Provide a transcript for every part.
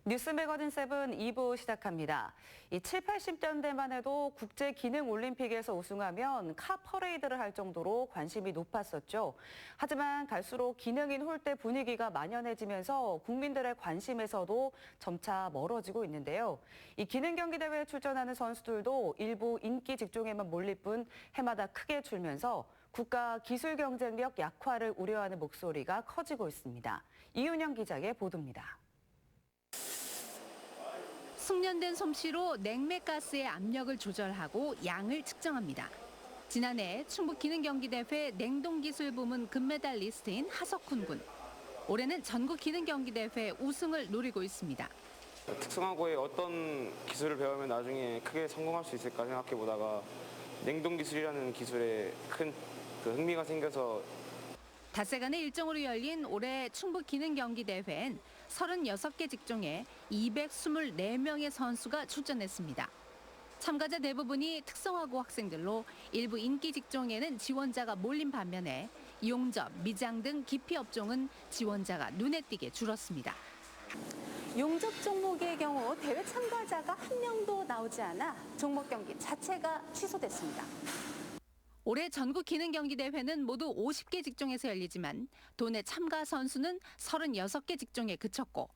뉴스 매거진 7 2부 시작합니다. 이 7, 80년대만 해도 국제 기능 올림픽에서 우승하면 카 퍼레이드를 할 정도로 관심이 높았었죠. 하지만 갈수록 기능인 홀대 분위기가 만연해지면서 국민들의 관심에서도 점차 멀어지고 있는데요. 이 기능 경기 대회에 출전하는 선수들도 일부 인기 직종에만 몰릴 뿐 해마다 크게 줄면서 국가 기술 경쟁력 약화를 우려하는 목소리가 커지고 있습니다. 이윤영 기자의 보도입니다. 숙련된 솜씨로 냉매가스의 압력을 조절하고 양을 측정합니다. 지난해 충북 기능경기대회 냉동기술 부문 금메달리스트인 하석훈 군. 올해는 전국 기능경기대회 우승을 노리고 있습니다. 특성화고에 어떤 기술을 배우면 나중에 크게 성공할 수 있을까 생각해보다가 냉동기술이라는 기술에 큰 흥미가 생겨서 닷새간의 일정으로 열린 올해 충북 기능경기대회엔 36개 직종에 224명의 선수가 출전했습니다. 참가자 대부분이 특성화고 학생들로 일부 인기 직종에는 지원자가 몰린 반면에 용접, 미장 등 기피 업종은 지원자가 눈에 띄게 줄었습니다. 용접 종목의 경우 대회 참가자가 한 명도 나오지 않아 종목 경기 자체가 취소됐습니다. 올해 전국 기능경기대회는 모두 50개 직종에서 열리지만 도내 참가 선수는 36개 직종에 그쳤고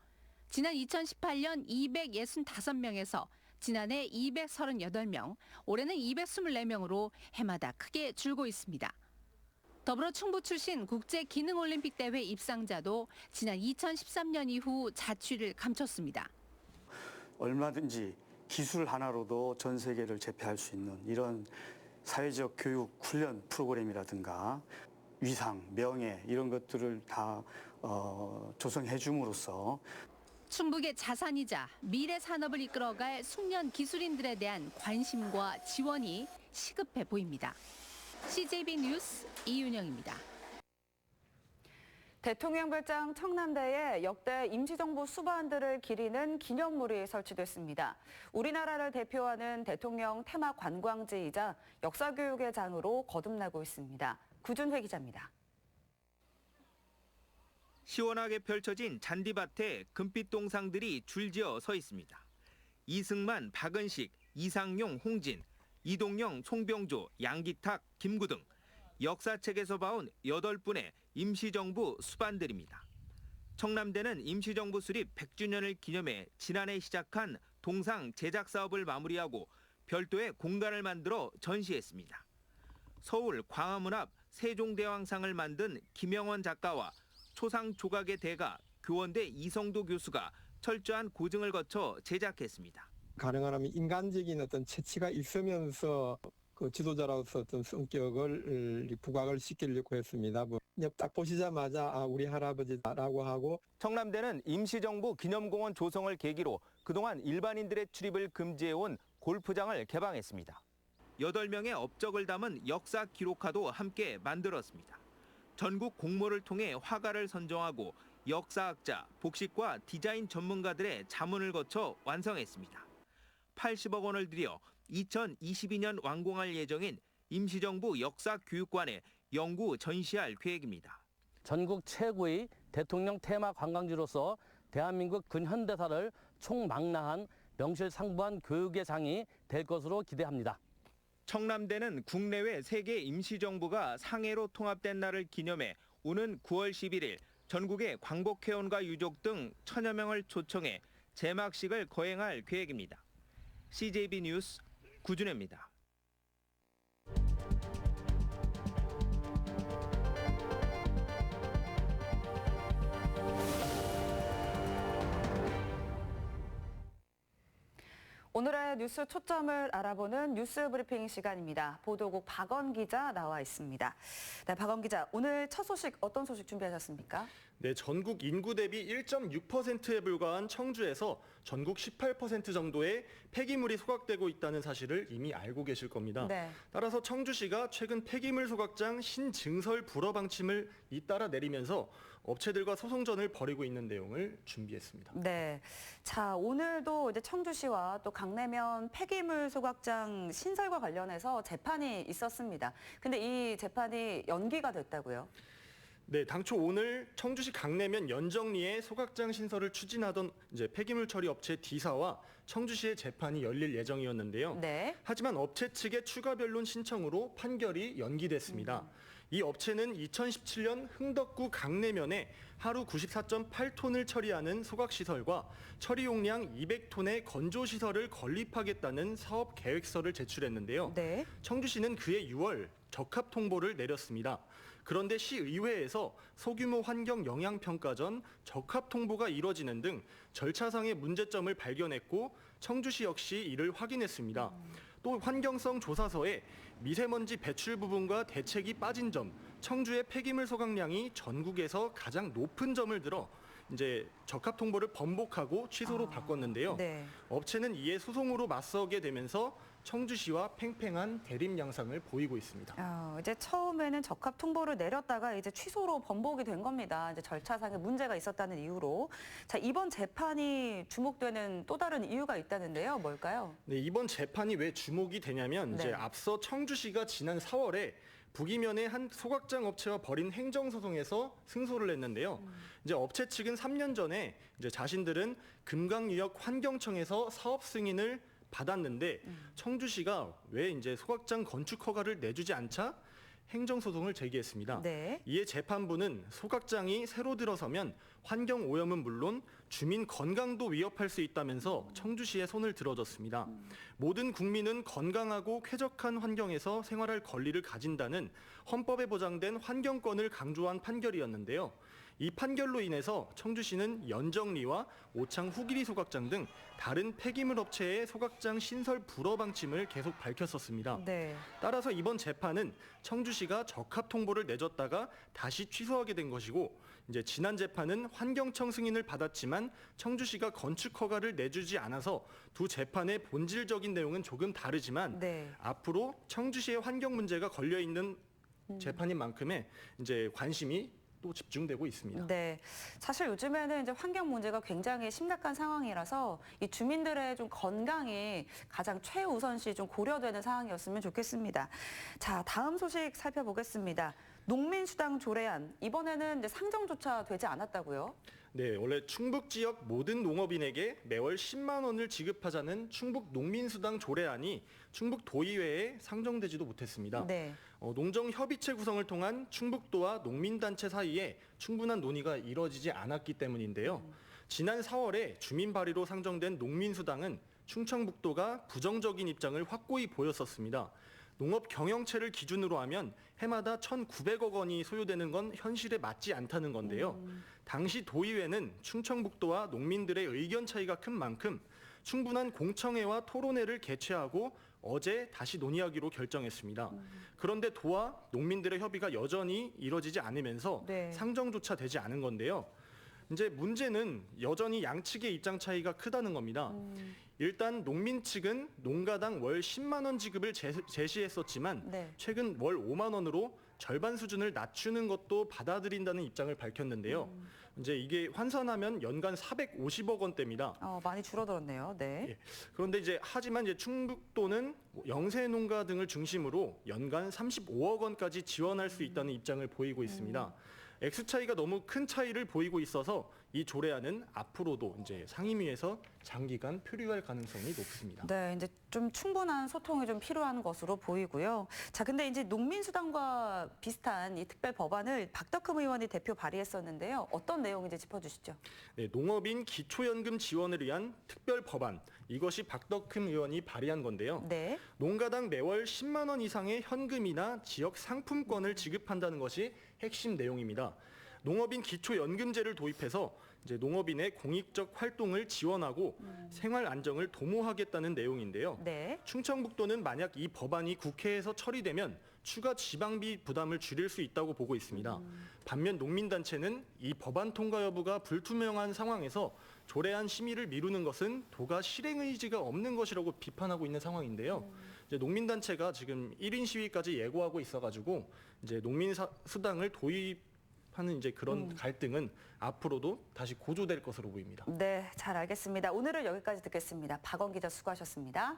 지난 2018년 265명에서 지난해 238명, 올해는 224명으로 해마다 크게 줄고 있습니다. 더불어 충북 출신 국제기능올림픽 대회 입상자도 지난 2013년 이후 자취를 감췄습니다. 얼마든지 기술 하나로도 전 세계를 제패할 수 있는 이런 사회적 교육 훈련 프로그램이라든가 위상, 명예 이런 것들을 다 조성해 줌으로써 충북의 자산이자 미래 산업을 이끌어갈 숙련 기술인들에 대한 관심과 지원이 시급해 보입니다. CJB 뉴스 이윤영입니다. 대통령별장 청남대에 역대 임시정부 수반들을 기리는 기념물이 설치됐습니다. 우리나라를 대표하는 대통령 테마 관광지이자 역사교육의 장으로 거듭나고 있습니다. 구준회 기자입니다. 시원하게 펼쳐진 잔디밭에 금빛 동상들이 줄지어 서 있습니다. 이승만, 박은식, 이상용, 홍진, 이동영, 송병조, 양기탁, 김구 등 역사책에서 봐온 8분의 임시정부 수반들입니다. 청남대는 임시정부 수립 100주년을 기념해 지난해 시작한 동상 제작 사업을 마무리하고 별도의 공간을 만들어 전시했습니다. 서울 광화문 앞 세종대왕상을 만든 김영원 작가와 초상 조각의 대가 교원대 이성도 교수가 철저한 고증을 거쳐 제작했습니다. 가능하면 인간적인 어떤 채취가 있으면서 그 지도자로서 어떤 성격을 부각을 시키려고 했습니다. 딱 보시자마자 우리 할아버지라고 하고. 청남대는 임시정부 기념공원 조성을 계기로 그동안 일반인들의 출입을 금지해온 골프장을 개방했습니다. 8명의 업적을 담은 역사 기록화도 함께 만들었습니다. 전국 공모를 통해 화가를 선정하고 역사학자, 복식과 디자인 전문가들의 자문을 거쳐 완성했습니다. 80억 원을 들여 2022년 완공할 예정인 임시정부 역사교육관에 영구 전시할 계획입니다. 전국 최고의 대통령 테마 관광지로서 대한민국 근현대사를 총망라한 명실상부한 교육의 장이 될 것으로 기대합니다. 청남대는 국내외 3개 임시정부가 상해로 통합된 날을 기념해 오는 9월 11일 전국의 광복회원과 유족 등 1000여 명을 초청해 제막식을 거행할 계획입니다. CJB 뉴스 구준혜입니다. 오늘의 뉴스 초점을 알아보는 뉴스 브리핑 시간입니다. 보도국 박원 기자 나와 있습니다. 네, 박원 기자, 오늘 첫 소식 어떤 소식 준비하셨습니까? 네, 전국 인구 대비 1.6%에 불과한 청주에서 전국 18% 정도의 폐기물이 소각되고 있다는 사실을 이미 알고 계실 겁니다. 네. 따라서 청주시가 최근 폐기물 소각장 신증설 불허 방침을 잇따라 내리면서 업체들과 소송전을 벌이고 있는 내용을 준비했습니다. 네, 자 오늘도 이제 청주시와 또 강내면 폐기물 소각장 신설과 관련해서 재판이 있었습니다. 근데 이 재판이 연기가 됐다고요? 네, 당초 오늘 청주시 강내면 연정리에 소각장 신설을 추진하던 이제 폐기물 처리 업체 D사와 청주시의 재판이 열릴 예정이었는데요. 네. 하지만 업체 측의 추가 변론 신청으로 판결이 연기됐습니다. 이 업체는 2017년 흥덕구 강내면에 하루 94.8톤을 처리하는 소각시설과 처리 용량 200톤의 건조시설을 건립하겠다는 사업 계획서를 제출했는데요. 네. 청주시는 그해 6월 적합 통보를 내렸습니다. 그런데 시의회에서 소규모 환경 영향 평가 전 적합 통보가 이뤄지는 등 절차상의 문제점을 발견했고 청주시 역시 이를 확인했습니다. 또 환경성 조사서에 미세먼지 배출 부분과 대책이 빠진 점, 청주의 폐기물 소각량이 전국에서 가장 높은 점을 들어 이제 적합 통보를 번복하고 취소로 바꿨는데요. 네. 업체는 이에 소송으로 맞서게 되면서 청주시와 팽팽한 대립 양상을 보이고 있습니다. 이제 처음에는 적합 통보를 내렸다가 이제 취소로 번복이 된 겁니다. 이제 절차상의 문제가 있었다는 이유로. 자, 이번 재판이 주목되는 또 다른 이유가 있다는데요. 뭘까요? 네, 이번 재판이 왜 주목이 되냐면 이제 네. 앞서 청주시가 지난 4월에 북이면의 한 소각장 업체와 벌인 행정소송에서 승소를 했는데요. 이제 업체 측은 3년 전에 이제 자신들은 금강유역 환경청에서 사업 승인을 받았는데 청주시가 왜 이제 소각장 건축 허가를 내주지 않자 행정소송을 제기했습니다. 네. 이에 재판부는 소각장이 새로 들어서면 환경 오염은 물론 주민 건강도 위협할 수 있다면서 청주시에 손을 들어줬습니다. 모든 국민은 건강하고 쾌적한 환경에서 생활할 권리를 가진다는 헌법에 보장된 환경권을 강조한 판결이었는데요. 이 판결로 인해서 청주시는 연정리와 오창 후기리 소각장 등 다른 폐기물 업체의 소각장 신설 불허 방침을 계속 밝혔었습니다. 네. 따라서 이번 재판은 청주시가 적합 통보를 내줬다가 다시 취소하게 된 것이고 이제 지난 재판은 환경청 승인을 받았지만 청주시가 건축 허가를 내주지 않아서 두 재판의 본질적인 내용은 조금 다르지만 네. 앞으로 청주시의 환경 문제가 걸려 있는 재판인 만큼의 이제 관심이 또 집중되고 있습니다. 네, 사실 요즘에는 이제 환경 문제가 굉장히 심각한 상황이라서 이 주민들의 좀 건강이 가장 최우선시 좀 고려되는 상황이었으면 좋겠습니다. 자, 다음 소식 살펴보겠습니다. 농민수당 조례안 이번에는 이제 상정조차 되지 않았다고요? 네, 원래 충북 지역 모든 농업인에게 매월 10만 원을 지급하자는 충북 농민수당 조례안이 충북 도의회에 상정되지도 못했습니다. 네. 농정협의체 구성을 통한 충북도와 농민단체 사이에 충분한 논의가 이뤄지지 않았기 때문인데요. 지난 4월에 주민 발의로 상정된 농민수당은 충청북도가 부정적인 입장을 확고히 보였었습니다. 농업 경영체를 기준으로 하면 해마다 1,900억 원이 소요되는 건 현실에 맞지 않다는 건데요. 당시 도의회는 충청북도와 농민들의 의견 차이가 큰 만큼 충분한 공청회와 토론회를 개최하고 어제 다시 논의하기로 결정했습니다. 그런데 도와 농민들의 협의가 여전히 이뤄지지 않으면서 네. 상정조차 되지 않은 건데요. 이제 문제는 여전히 양측의 입장 차이가 크다는 겁니다. 일단 농민 측은 농가당 월 10만 원 지급을 제시했었지만 네. 최근 월 5만 원으로 절반 수준을 낮추는 것도 받아들인다는 입장을 밝혔는데요. 이제 이게 환산하면 연간 450억 원대입니다. 많이 줄어들었네요. 네. 예. 그런데 이제 하지만 이제 충북도는 영세 농가 등을 중심으로 연간 35억 원까지 지원할 수 있다는 입장을 보이고 있습니다. 액수 차이가 너무 큰 차이를 보이고 있어서 이 조례안은 앞으로도 이제 상임위에서 장기간 표류할 가능성이 높습니다. 네, 이제 좀 충분한 소통이 좀 필요한 것으로 보이고요. 자, 근데 이제 농민수당과 비슷한 이 특별 법안을 박덕흠 의원이 대표 발의했었는데요. 어떤 내용인지 짚어주시죠. 네, 농업인 기초연금 지원을 위한 특별 법안, 이것이 박덕흠 의원이 발의한 건데요. 네. 농가당 매월 10만 원 이상의 현금이나 지역 상품권을 지급한다는 것이 핵심 내용입니다. 농업인 기초연금제를 도입해서 이제 농업인의 공익적 활동을 지원하고 생활 안정을 도모하겠다는 내용인데요. 네. 충청북도는 만약 이 법안이 국회에서 처리되면 추가 지방비 부담을 줄일 수 있다고 보고 있습니다. 반면 농민단체는 이 법안 통과 여부가 불투명한 상황에서 조례안 심의를 미루는 것은 도가 실행 의지가 없는 것이라고 비판하고 있는 상황인데요. 이제 농민단체가 지금 1인 시위까지 예고하고 있어가지고 이제 농민수당을 도입하는 이제 그런 갈등은 앞으로도 다시 고조될 것으로 보입니다. 네, 잘 알겠습니다. 오늘은 여기까지 듣겠습니다. 박원 기자 수고하셨습니다.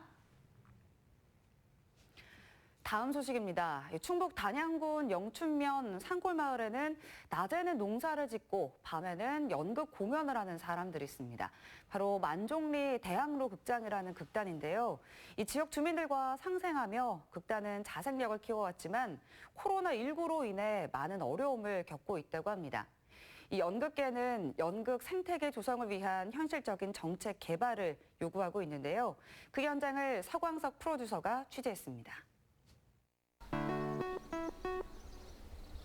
다음 소식입니다. 충북 단양군 영춘면 산골마을에는 낮에는 농사를 짓고 밤에는 연극 공연을 하는 사람들이 있습니다. 바로 만종리 대학로 극장이라는 극단인데요. 이 지역 주민들과 상생하며 극단은 자생력을 키워왔지만 코로나19로 인해 많은 어려움을 겪고 있다고 합니다. 이 연극계는 연극 생태계 조성을 위한 현실적인 정책 개발을 요구하고 있는데요. 그 현장을 서광석 프로듀서가 취재했습니다.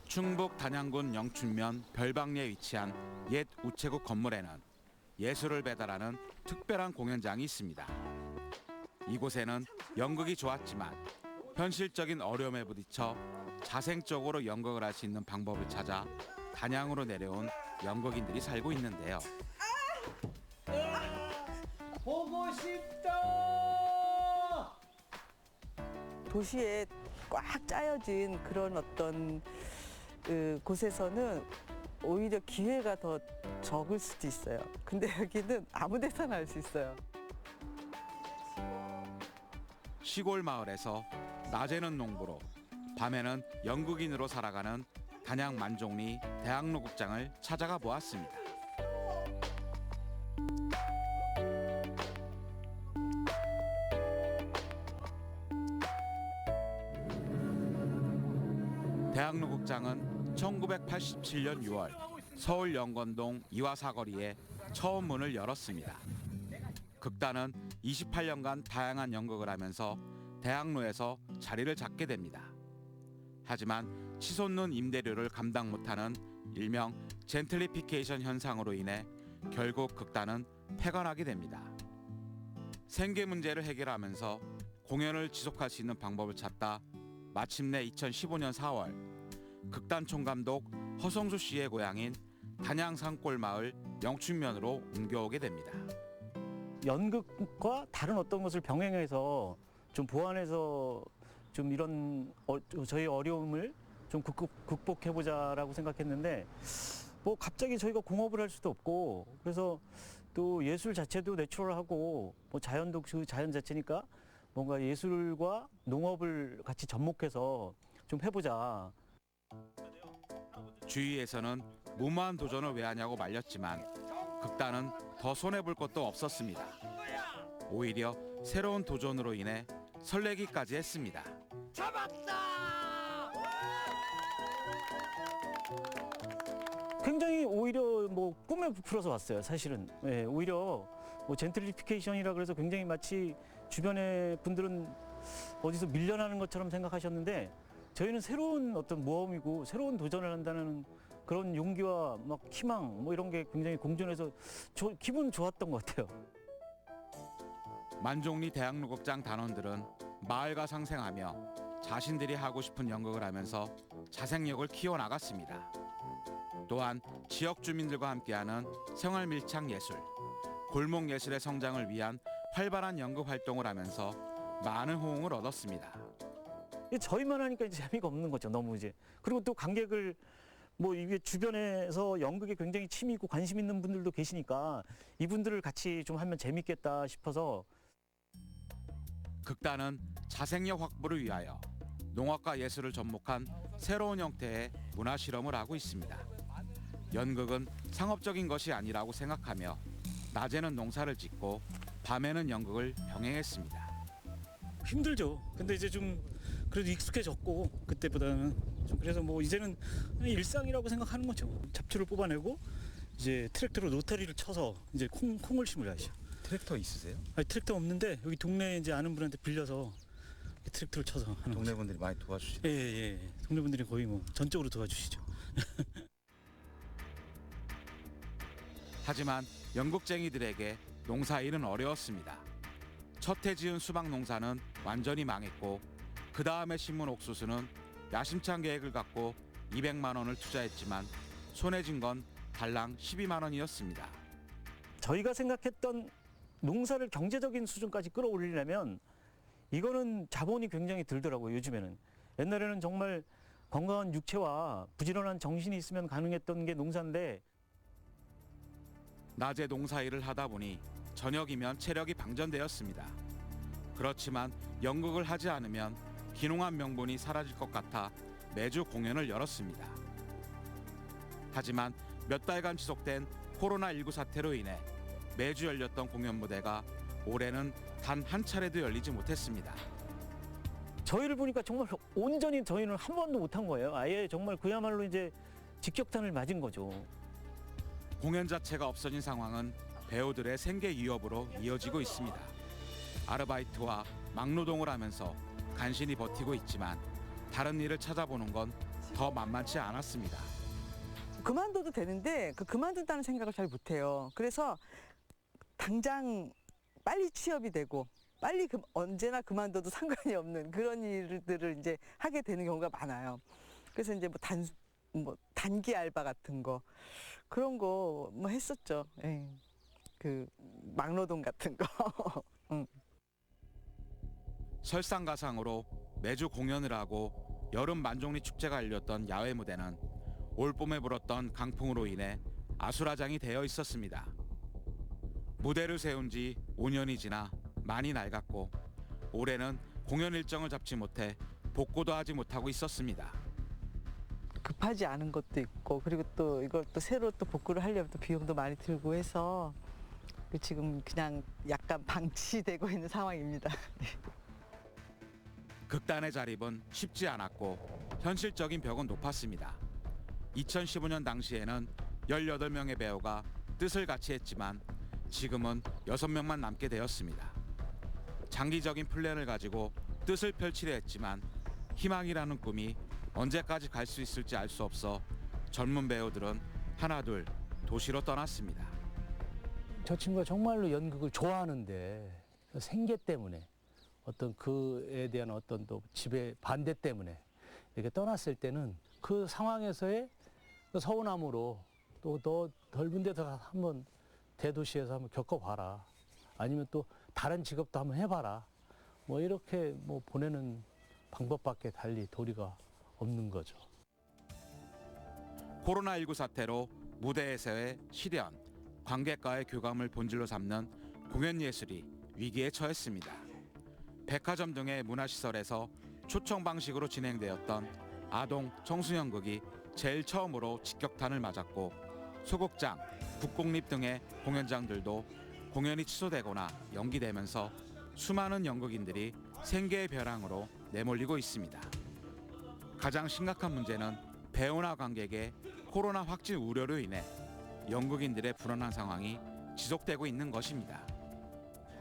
충북 단양군 영춘면 별방리에 위치한 옛 우체국 건물에는 예술을 배달하는 특별한 공연장이 있습니다. 이곳에는 연극이 좋았지만 현실적인 어려움에 부딪혀 자생적으로 연극을 할 수 있는 방법을 찾아 단양으로 내려온 연극인들이 살고 있는데요. 보고 싶다. 도시에 꽉 짜여진 그런 어떤 곳에서는 오히려 기회가 더 적을 수도 있어요. 근데 여기는 아무 데서나 할 수 있어요. 시골 마을에서 낮에는 농부로 밤에는 연극인으로 살아가는 단양 만종리 대학로 극장을 찾아가 보았습니다. 대학로 극장은 1987년 6월 서울 영건동 이화사거리에 처음 문을 열었습니다. 극단은 28년간 다양한 연극을 하면서 대학로에서 자리를 잡게 됩니다. 하지만 치솟는 임대료를 감당 못하는 일명 젠틀리피케이션 현상으로 인해 결국 극단은 폐관하게 됩니다. 생계 문제를 해결하면서 공연을 지속할 수 있는 방법을 찾다 마침내 2015년 4월 극단 총감독 허성수 씨의 고향인 단양 산골마을 영춘면으로 옮겨오게 됩니다. 연극과 다른 어떤 것을 병행해서 좀 보완해서 좀 이런 저희 어려움을 좀 극복해보자라고 생각했는데 뭐 갑자기 저희가 공업을 할 수도 없고 그래서 또 예술 자체도 내추럴하고 뭐 자연도 그 자연 자체니까 뭔가 예술과 농업을 같이 접목해서 좀 해보자. 주위에서는 무모한 도전을 왜 하냐고 말렸지만 극단은 더 손해볼 것도 없었습니다. 오히려 새로운 도전으로 인해 설레기까지 했습니다. 굉장히 오히려 뭐 꿈에 부풀어서 왔어요. 사실은 오히려 뭐 젠틀리피케이션이라 그래서 굉장히 마치 주변의 분들은 어디서 밀려나는 것처럼 생각하셨는데 저희는 새로운 어떤 모험이고 새로운 도전을 한다는 그런 용기와 막 희망 뭐 이런 게 굉장히 공존해서 기분 좋았던 것 같아요. 만종리 대학로 극장 단원들은 마을과 상생하며 자신들이 하고 싶은 연극을 하면서 자생력을 키워나갔습니다. 또한 지역 주민들과 함께하는 생활 밀착 예술, 골목 예술의 성장을 위한 활발한 연극 활동을 하면서 많은 호응을 얻었습니다. 저희만 하니까 이제 재미가 없는 거죠. 너무 이제. 그리고 또 관객을 뭐 이게 주변에서 연극에 굉장히 취미 있고 관심 있는 분들도 계시니까 이분들을 같이 좀 하면 재밌겠다 싶어서 극단은 자생력 확보를 위하여 농업과 예술을 접목한 새로운 형태의 문화 실험을 하고 있습니다. 연극은 상업적인 것이 아니라고 생각하며 낮에는 농사를 짓고 밤에는 연극을 병행했습니다. 힘들죠. 근데 이제 좀 그래도 익숙해졌고 그때보다는 좀 그래서 뭐 이제는 일상이라고 생각하는 거죠. 잡초를 뽑아내고 이제 트랙터로 노타리를 쳐서 이제 콩을 심으려죠. 트랙터 있으세요? 아니, 트랙터 없는데 여기 동네에 이제 아는 분한테 빌려서 트랙터를 쳐서 하는 동네 거죠. 분들이 많이 도와주시죠? 예. 동네 분들이 거의 뭐 전적으로 도와주시죠. 하지만 연극쟁이들에게 농사일은 어려웠습니다. 첫 해 지은 수박 농사는 완전히 망했고 그 다음에 심은 옥수수는 야심찬 계획을 갖고 200만 원을 투자했지만 손해진 건 달랑 12만 원이었습니다. 저희가 생각했던 농사를 경제적인 수준까지 끌어올리려면 이거는 자본이 굉장히 들더라고요. 요즘에는. 옛날에는 정말 건강한 육체와 부지런한 정신이 있으면 가능했던 게 농사인데 낮에 농사일을 하다 보니 저녁이면 체력이 방전되었습니다. 그렇지만 연극을 하지 않으면 기농한 명분이 사라질 것 같아 매주 공연을 열었습니다. 하지만 몇 달간 지속된 코로나19 사태로 인해 매주 열렸던 공연 무대가 올해는 단 한 차례도 열리지 못했습니다. 저희를 보니까 정말 온전히 저희는 한 번도 못한 거예요. 아예 정말 그야말로 이제 직격탄을 맞은 거죠. 공연 자체가 없어진 상황은 배우들의 생계 위협으로 이어지고 있습니다. 아르바이트와 막노동을 하면서 간신히 버티고 있지만 다른 일을 찾아보는 건 더 만만치 않았습니다. 그만둬도 되는데 그만둔다는 생각을 잘 못해요. 그래서 당장 빨리 취업이 되고 빨리 언제나 그만둬도 상관이 없는 그런 일들을 이제 하게 되는 경우가 많아요. 그래서 이제 뭐 단기 알바 같은 거 그런 거 뭐 했었죠. 예. 그 막노동 같은 거. 설상가상으로 매주 공연을 하고 여름 만종리 축제가 열렸던 야외 무대는 올 봄에 불었던 강풍으로 인해 아수라장이 되어 있었습니다. 무대를 세운 지 5년이 지나 많이 낡았고 올해는 공연 일정을 잡지 못해 복구도 하지 못하고 있었습니다. 급하지 않은 것도 있고 그리고 또 이걸 또 새로 또 복구를 하려면 또 비용도 많이 들고 해서 지금 그냥 약간 방치되고 있는 상황입니다. 극단의 자립은 쉽지 않았고 현실적인 벽은 높았습니다. 2015년 당시에는 18명의 배우가 뜻을 같이 했지만 지금은 6명만 남게 되었습니다. 장기적인 플랜을 가지고 뜻을 펼치려 했지만 희망이라는 꿈이 언제까지 갈 수 있을지 알 수 없어 젊은 배우들은 하나둘 도시로 떠났습니다. 저 친구가 정말로 연극을 좋아하는데 생계 때문에 어떤 그에 대한 어떤 또 집의 반대 때문에 이렇게 떠났을 때는 그 상황에서의 그 서운함으로 또 너 넓은 데서 한번 대도시에서 한번 겪어봐라. 아니면 또 다른 직업도 한번 해봐라. 뭐 이렇게 뭐 보내는 방법밖에 달리 도리가 없는 거죠. 코로나19 사태로 무대에서의 실현, 관객과의 교감을 본질로 삼는 공연 예술이 위기에 처했습니다. 백화점 등의 문화시설에서 초청 방식으로 진행되었던 아동 청소년극이 제일 처음으로 직격탄을 맞았고 소극장, 국공립 등의 공연장들도 공연이 취소되거나 연기되면서 수많은 연극인들이 생계의 벼랑으로 내몰리고 있습니다. 가장 심각한 문제는 배우나 관객의 코로나 확진 우려로 인해 연극인들의 불안한 상황이 지속되고 있는 것입니다.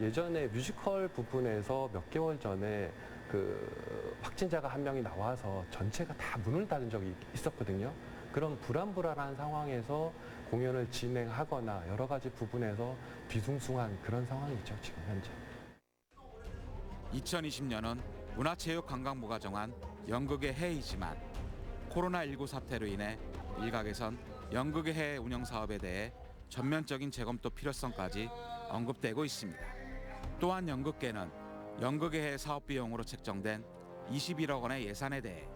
예전에 뮤지컬 부분에서 몇 개월 전에 그 확진자가 한 명이 나와서 전체가 다 문을 닫은 적이 있었거든요. 그런 불안한 상황에서 공연을 진행하거나 여러 가지 부분에서 뒤숭숭한 그런 상황이죠, 지금 현재. 2020년은 문화체육관광부가 정한 연극의 해이지만 코로나19 사태로 인해 일각에선 연극의 해 운영 사업에 대해 전면적인 재검토 필요성까지 언급되고 있습니다. 또한 연극계는 연극의 해 사업 비용으로 책정된 21억 원의 예산에 대해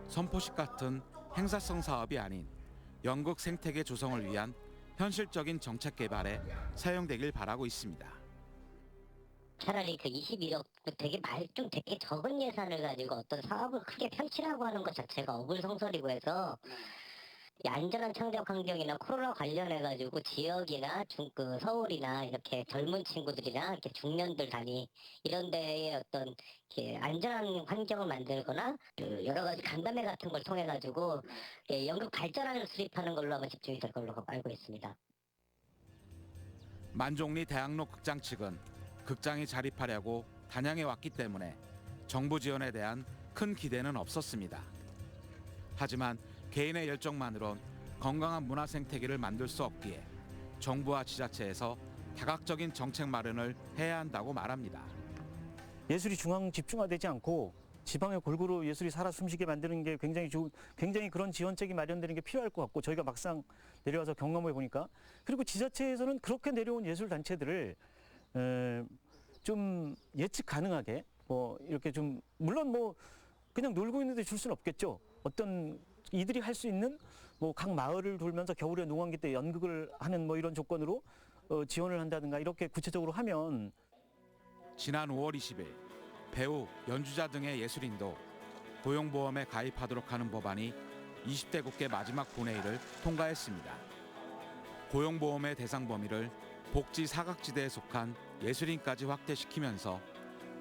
선포식 같은 행사성 사업이 아닌 연극 생태계 조성을 위한 현실적인 정책 개발에 사용되길 바라고 있습니다. 차라리 그 21억 되게 되게 적은 예산을 가지고 어떤 사업을 크게 펼치라고 하는 것 자체가 어불성설이고 해서 이 안전한 창작 환경이나 코로나 관련해 가지고 지역이나 그 서울이나 이렇게 젊은 친구들이나 이렇게 중년들 단위 이런 데에 어떤 이렇게 안전한 환경을 만들거나 그 여러 가지 간담회 같은 걸 통해 가지고 연극 발전을 수립하는 걸로 아마 집중이 될 걸로 알고 있습니다. 만종리 대학로 극장 측은 극장이 자립하려고 단양에 왔기 때문에 정부 지원에 대한 큰 기대는 없었습니다. 하지만 개인의 열정만으론 건강한 문화 생태계를 만들 수 없기에 정부와 지자체에서 다각적인 정책 마련을 해야 한다고 말합니다. 예술이 중앙 집중화되지 않고 지방에 골고루 예술이 살아 숨쉬게 만드는 게 굉장히 그런 지원책이 마련되는 게 필요할 것 같고 저희가 막상 내려와서 경험해 보니까 그리고 지자체에서는 그렇게 내려온 예술 단체들을 좀 예측 가능하게 뭐 이렇게 좀 물론 뭐 그냥 놀고 있는데 줄 수는 없겠죠. 어떤 이들이 할 수 있는 뭐 각 마을을 돌면서 겨울에 농한기 때 연극을 하는 뭐 이런 조건으로 지원을 한다든가 이렇게 구체적으로 하면 지난 5월 20일 배우, 연주자 등의 예술인도 고용보험에 가입하도록 하는 법안이 20대 국회 마지막 본회의를 통과했습니다. 고용보험의 대상 범위를 복지 사각지대에 속한 예술인까지 확대시키면서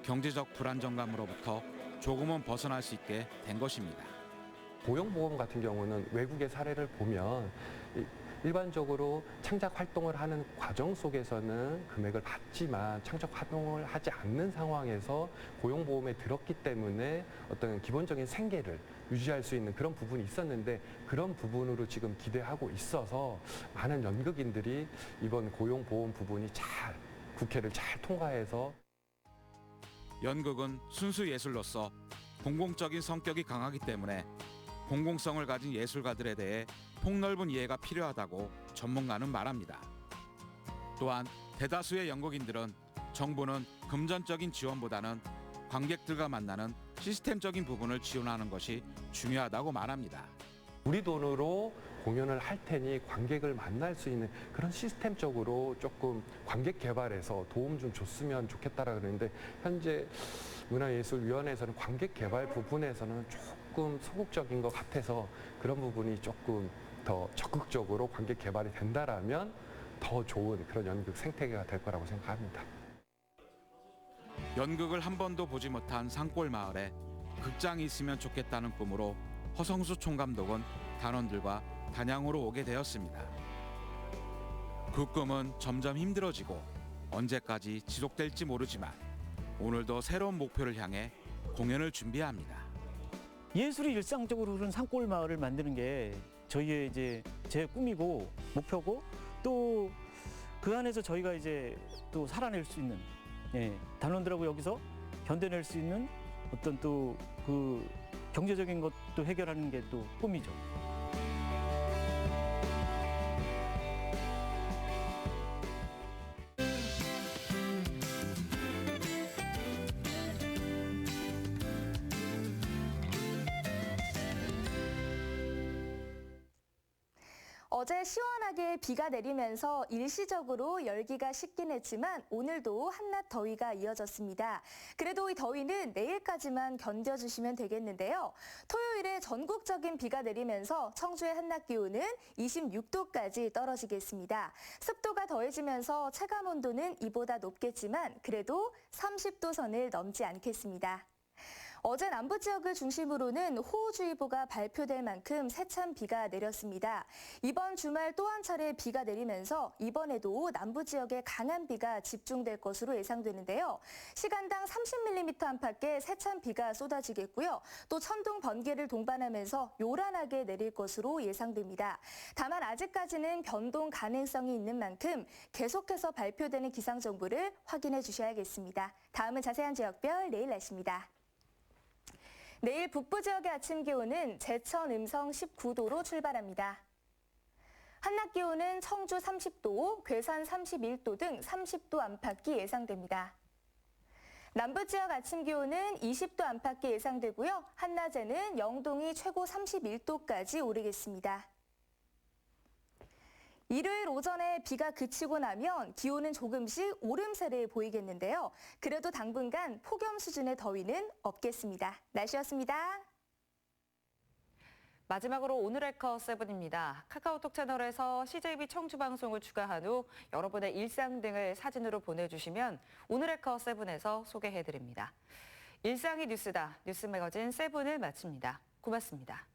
경제적 불안정감으로부터 조금은 벗어날 수 있게 된 것입니다. 고용보험 같은 경우는 외국의 사례를 보면 일반적으로 창작 활동을 하는 과정 속에서는 금액을 받지만 창작 활동을 하지 않는 상황에서 고용보험에 들었기 때문에 어떤 기본적인 생계를 유지할 수 있는 그런 부분이 있었는데 그런 부분으로 지금 기대하고 있어서 많은 연극인들이 이번 고용보험 부분이 국회를 잘 통과해서 연극은 순수 예술로서 공공적인 성격이 강하기 때문에 공공성을 가진 예술가들에 대해 폭넓은 이해가 필요하다고 전문가는 말합니다. 또한 대다수의 연극인들은 정부는 금전적인 지원보다는 관객들과 만나는 시스템적인 부분을 지원하는 것이 중요하다고 말합니다. 우리 돈으로 공연을 할 테니 관객을 만날 수 있는 그런 시스템적으로 조금 관객 개발에서 도움 좀 줬으면 좋겠다라 그러는데 현재 문화예술위원회에서는 관객 개발 부분에서는 조금 소극적인 것 같아서 그런 부분이 조금 더 적극적으로 관객 개발이 된다라면 더 좋은 그런 연극 생태계가 될 거라고 생각합니다. 연극을 한 번도 보지 못한 산골 마을에 극장이 있으면 좋겠다는 꿈으로 허성수 총감독은 단원들과 단양으로 오게 되었습니다. 그 꿈은 점점 힘들어지고 언제까지 지속될지 모르지만 오늘도 새로운 목표를 향해 공연을 준비합니다. 예술이 일상적으로 흐르는 산골 마을을 만드는 게 저희의 이제 제 꿈이고 목표고 또 그 안에서 저희가 이제 또 살아낼 수 있는 단원들하고 여기서 견뎌낼 수 있는 어떤 또 그 경제적인 것도 해결하는 게 또 꿈이죠. 어제 시원하게 비가 내리면서 일시적으로 열기가 식긴 했지만 오늘도 한낮 더위가 이어졌습니다. 그래도 이 더위는 내일까지만 견뎌주시면 되겠는데요. 토요일에 전국적인 비가 내리면서 청주의 한낮 기온은 26도까지 떨어지겠습니다. 습도가 더해지면서 체감 온도는 이보다 높겠지만 그래도 30도 선을 넘지 않겠습니다. 어제 남부 지역을 중심으로는 호우주의보가 발표될 만큼 세찬 비가 내렸습니다. 이번 주말 또 한 차례 비가 내리면서 이번에도 남부 지역에 강한 비가 집중될 것으로 예상되는데요. 시간당 30mm 안팎의 세찬 비가 쏟아지겠고요. 또 천둥, 번개를 동반하면서 요란하게 내릴 것으로 예상됩니다. 다만 아직까지는 변동 가능성이 있는 만큼 계속해서 발표되는 기상 정보를 확인해 주셔야겠습니다. 다음은 자세한 지역별 내일 날씨입니다. 내일 북부 지역의 아침 기온은 제천, 음성 19도로 출발합니다. 한낮 기온은 청주 30도, 괴산 31도 등 30도 안팎이 예상됩니다. 남부 지역 아침 기온은 20도 안팎이 예상되고요. 한낮에는 영동이 최고 31도까지 오르겠습니다. 일요일 오전에 비가 그치고 나면 기온은 조금씩 오름세를 보이겠는데요. 그래도 당분간 폭염 수준의 더위는 없겠습니다. 날씨였습니다. 마지막으로 오늘의 커7입니다. 카카오톡 채널에서 CJB 청주 방송을 추가한 후 여러분의 일상 등을 사진으로 보내주시면 오늘의 커7에서 소개해드립니다. 일상이 뉴스다. 뉴스 매거진 7을 마칩니다. 고맙습니다.